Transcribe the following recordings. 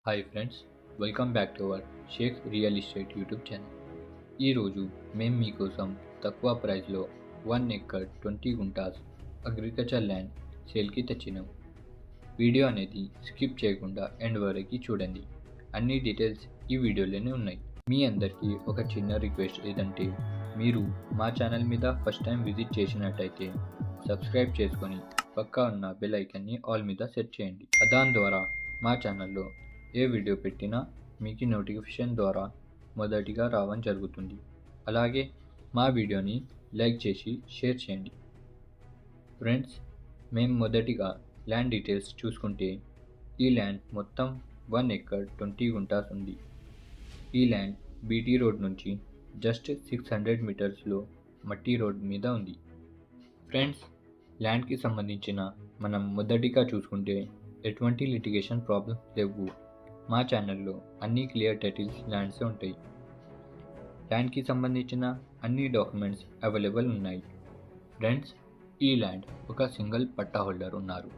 Hi friends, welcome back to our Sheikh real estate YouTube channel. ఈరోజు మేము మీకోసం తక్కువ ప్రైస్లో 1 ఎకర్ 20 గుంటాస్ అగ్రికల్చర్ ల్యాండ్ సేల్కి తెచ్చినాం. వీడియో అనేది స్కిప్ చేయకుండా ఎండ్ వరకు చూడండి. అన్ని డీటెయిల్స్ ఈ వీడియోలోనే ఉన్నాయి. మీ అందరికీ ఒక చిన్న రిక్వెస్ట్ ఏదంటే, మీరు మా ఛానల్ మీద ఫస్ట్ టైం విజిట్ చేసినట్టయితే సబ్స్క్రైబ్ చేసుకొని పక్కా ఉన్న బెల్ ఐకాన్ని ఆల్ మీద సెట్ చేయండి. దాని ద్వారా మా ఛానల్లో ఏ వీడియో పెట్టినా మీకు నోటిఫికేషన్ ద్వారా మొదటిగా రావడం జరుగుతుంది. అలాగే మా వీడియోని లైక్ చేసి షేర్ చేయండి. ఫ్రెండ్స్, మేము మొదటిగా ల్యాండ్ డీటెయిల్స్ చూసుకుంటే, ఈ ల్యాండ్ మొత్తం 1 ఎకర్ 20 గుంటాస్ ఉంది. ఈ ల్యాండ్ బీటీ రోడ్ నుంచి జస్ట్ 600 మీటర్స్లో మట్టి రోడ్ మీద ఉంది. ఫ్రెండ్స్, ల్యాండ్కి సంబంధించిన మనం మొదటిగా చూసుకుంటే ఎటువంటి లిటిగేషన్ ప్రాబ్లమ్స్ లేవు. మా ఛానల్లో అన్ని క్లియర్ టైటిల్స్ ల్యాండ్స్ ఉంటాయి. ల్యాండ్కి సంబంధించిన అన్ని డాక్యుమెంట్స్ అవైలబుల్ ఉన్నాయి. ఫ్రెండ్స్, ఈ ల్యాండ్ ఒక సింగిల్ పట్టా హోల్డర్ ఉన్నారు.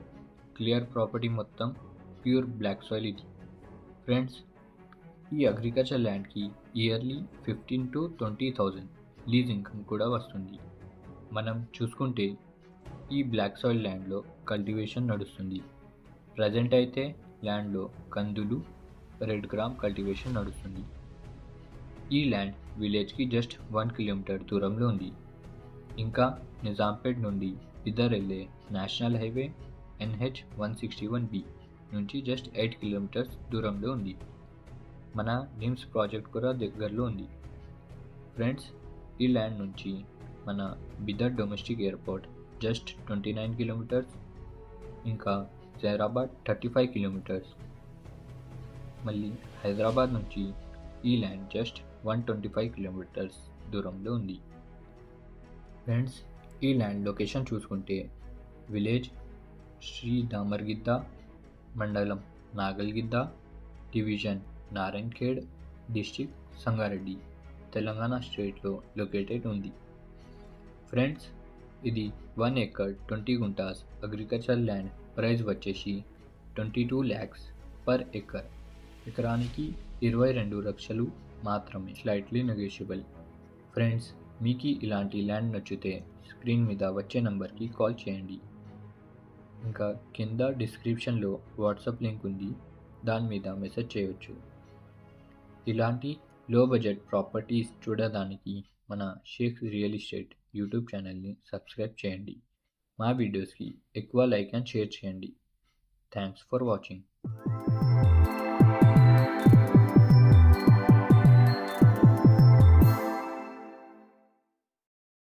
క్లియర్ ప్రాపర్టీ మొత్తం ప్యూర్ బ్లాక్ సాయిల్ ఇది. ఫ్రెండ్స్, ఈ అగ్రికల్చర్ ల్యాండ్కి ఇయర్లీ 15 to 20,000 లీజ్ ఇన్కమ్ కూడా వస్తుంది. మనం చూసుకుంటే ఈ బ్లాక్ సాయిల్ ల్యాండ్లో కల్టివేషన్ నడుస్తుంది. ప్రజెంట్ అయితే ల్యాండ్లో కందులు, రెడ్ గ్రామ్ కల్టివేషన్ నడుస్తుంది. ఈ ల్యాండ్ విలేజ్కి జస్ట్ 1 కిలోమీటర్ దూరంలో ఉంది. ఇంకా నిజాంపేట్ నుండి బిదర్ వెళ్ళే నేషనల్ హైవే NH 161B నుంచి జస్ట్ 8 కిలోమీటర్స్ దూరంలో ఉంది. మన నిమ్స్ ప్రాజెక్ట్ కూడా దగ్గరలో ఉంది. ఫ్రెండ్స్, ఈ ల్యాండ్ నుంచి మన Bidar domestic airport just 29 kilometres, ఇంకా జైరాబాద్ 35 కిలోమీటర్స్. మళ్ళీ హైదరాబాద్ నుంచి ఈ ల్యాండ్ జస్ట్ 125 కిలోమీటర్స్ దూరంలో ఉంది. ఫ్రెండ్స్, ఈ ల్యాండ్ లొకేషన్ చూసుకుంటే విలేజ్ శ్రీ దామర్గిద్ద, మండలం నాగల్గిద్ద, డివిజన్ నారాయణఖేడ్, డిస్ట్రిక్ట్ సంగారెడ్డి, తెలంగాణ స్టేట్లో లొకేటెడ్ ఉంది. ఫ్రెండ్స్, ఇది 1 acre 20 guntas agriculture land price వచ్చేసి 22 lakhs పర్ ఎకర్. ఎకరానికి 22 లక్షలు మాత్రమే, స్లైట్లీ నెగోషియబుల్. ఫ్రెండ్స్, మీకు ఇలాంటి ల్యాండ్ నచ్చితే స్క్రీన్ మీద వచ్చే నంబర్కి కాల్ చేయండి. ఇంకా కింద డిస్క్రిప్షన్లో వాట్సాప్ లింక్ ఉంది, దాని మీద మెసేజ్ చేయవచ్చు. ఇలాంటి లో బడ్జెట్ ప్రాపర్టీస్ చూడడానికి మన షేక్ రియల్ ఎస్టేట్ యూట్యూబ్ ఛానల్ని సబ్స్క్రైబ్ చేయండి. మా వీడియోస్కి ఎక్కువ లైక్ అండ్ షేర్ చేయండి. Thanks for watching.